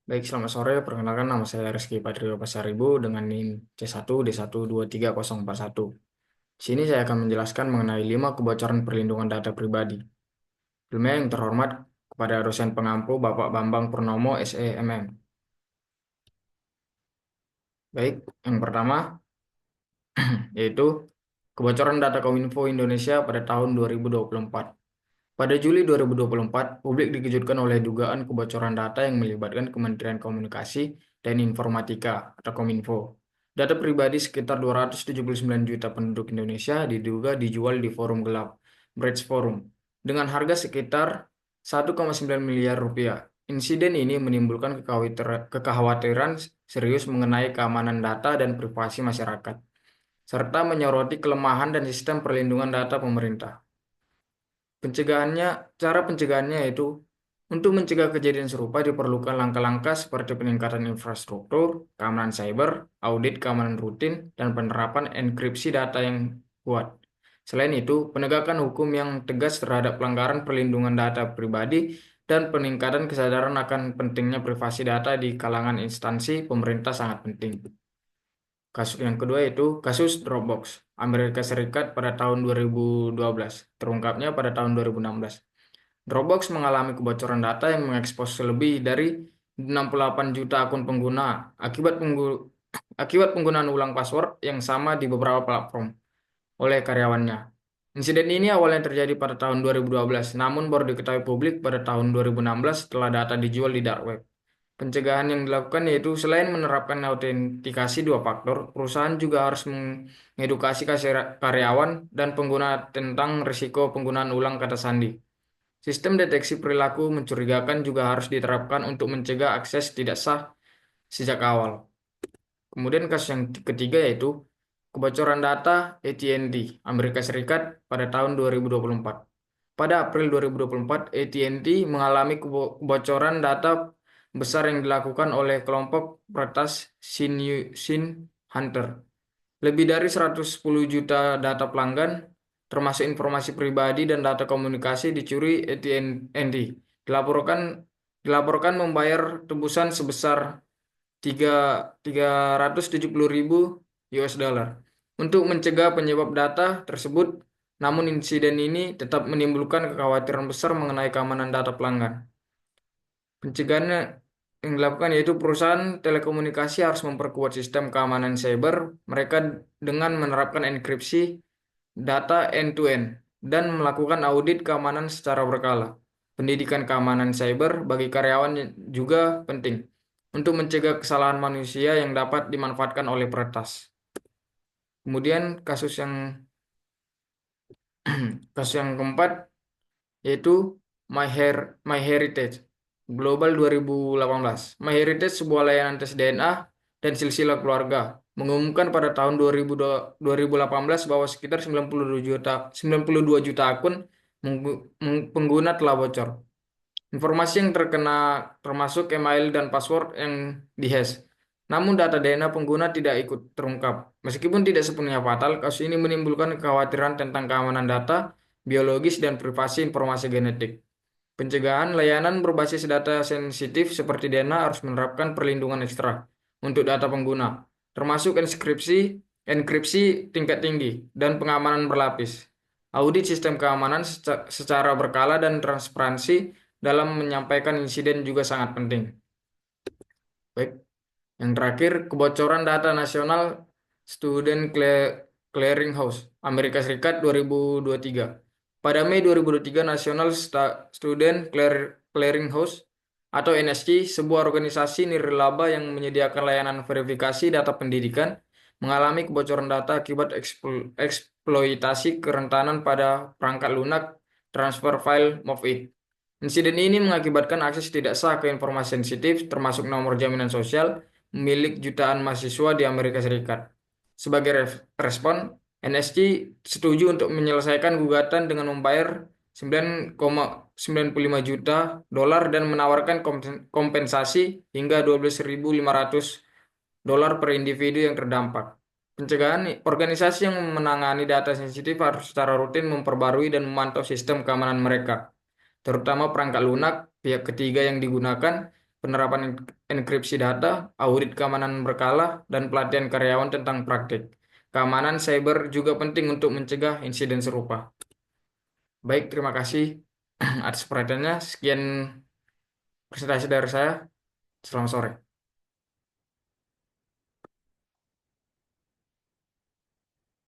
Baik, selamat sore. Perkenalkan nama saya Rizky Patrio Pasaribu dengan NIM C1D1230041. Di sini saya akan menjelaskan mengenai 5 kebocoran perlindungan data pribadi. Sebelumnya yang terhormat kepada dosen pengampu Bapak Bambang Purnomo SEMM. Baik, yang pertama yaitu kebocoran data Kominfo Indonesia pada tahun 2024. Pada Juli 2024, publik dikejutkan oleh dugaan kebocoran data yang melibatkan Kementerian Komunikasi dan Informatika atau Kominfo. Data pribadi sekitar 279 juta penduduk Indonesia diduga dijual di forum gelap, Bridge Forum, dengan harga sekitar 1,9 miliar rupiah. Insiden ini menimbulkan kekhawatiran serius mengenai keamanan data dan privasi masyarakat, serta menyoroti kelemahan dan sistem perlindungan data pemerintah. Cara pencegahannya yaitu untuk mencegah kejadian serupa diperlukan langkah-langkah seperti peningkatan infrastruktur, keamanan cyber, audit keamanan rutin, dan penerapan enkripsi data yang kuat. Selain itu, penegakan hukum yang tegas terhadap pelanggaran perlindungan data pribadi dan peningkatan kesadaran akan pentingnya privasi data di kalangan instansi pemerintah sangat penting. Kasus yang kedua itu kasus Dropbox, Amerika Serikat pada tahun 2012, terungkapnya pada tahun 2016. Dropbox mengalami kebocoran data yang mengekspos lebih dari 68 juta akun pengguna akibat penggunaan ulang password yang sama di beberapa platform oleh karyawannya. Insiden ini awalnya terjadi pada tahun 2012, namun baru diketahui publik pada tahun 2016 setelah data dijual di dark web. Pencegahan yang dilakukan yaitu selain menerapkan autentikasi dua faktor, perusahaan juga harus mengedukasi karyawan dan pengguna tentang risiko penggunaan ulang kata sandi. Sistem deteksi perilaku mencurigakan juga harus diterapkan untuk mencegah akses tidak sah sejak awal. Kemudian kasus yang ketiga yaitu kebocoran data AT&T Amerika Serikat pada tahun 2024. Pada April 2024, AT&T mengalami kebocoran data besar yang dilakukan oleh kelompok peretas Sin Hunter. Lebih dari 110 juta data pelanggan, termasuk informasi pribadi dan data komunikasi dicuri AT&T. Dilaporkan dilaporkan membayar tebusan sebesar 370.000 US dollar untuk mencegah penyebab data tersebut. Namun insiden ini tetap menimbulkan kekhawatiran besar mengenai keamanan data pelanggan. Pencegahannya yang dilakukan yaitu perusahaan telekomunikasi harus memperkuat sistem keamanan cyber mereka dengan menerapkan enkripsi data end-to-end dan melakukan audit keamanan secara berkala. Pendidikan keamanan cyber bagi karyawan juga penting untuk mencegah kesalahan manusia yang dapat dimanfaatkan oleh peretas. Kemudian kasus yang keempat yaitu MyHeritage Global 2018. MyHeritage, sebuah layanan tes DNA dan silsilah keluarga, mengumumkan pada tahun 2018 bahwa sekitar 92 juta akun pengguna telah bocor. Informasi yang terkena termasuk email dan password yang dihash. Namun data DNA pengguna tidak ikut terungkap. Meskipun tidak sepenuhnya fatal, kasus ini menimbulkan kekhawatiran tentang keamanan data, biologis, dan privasi informasi genetik. Pencegahan layanan berbasis data sensitif seperti DNA harus menerapkan perlindungan ekstra untuk data pengguna, termasuk enkripsi tingkat tinggi, dan pengamanan berlapis. Audit sistem keamanan secara berkala dan transparansi dalam menyampaikan insiden juga sangat penting. Baik, yang terakhir, kebocoran data nasional Student Clearinghouse Amerika Serikat 2023. Pada Mei 2023, National Student Clearinghouse atau NSC, sebuah organisasi nirlaba yang menyediakan layanan verifikasi data pendidikan, mengalami kebocoran data akibat eksploitasi kerentanan pada perangkat lunak transfer file MOVEit. Insiden ini mengakibatkan akses tidak sah ke informasi sensitif, termasuk nomor jaminan sosial, milik jutaan mahasiswa di Amerika Serikat. Sebagai respon, NSC setuju untuk menyelesaikan gugatan dengan membayar 9,95 juta dolar dan menawarkan kompensasi hingga 12.500 dolar per individu yang terdampak. Pencegahan organisasi yang menangani data sensitif harus secara rutin memperbarui dan memantau sistem keamanan mereka, terutama perangkat lunak, pihak ketiga yang digunakan, penerapan enkripsi data, audit keamanan berkala, dan pelatihan karyawan tentang praktik. Keamanan cyber juga penting untuk mencegah insiden serupa. Baik, terima kasih atas perhatiannya. Sekian presentasi dari saya. Selamat sore.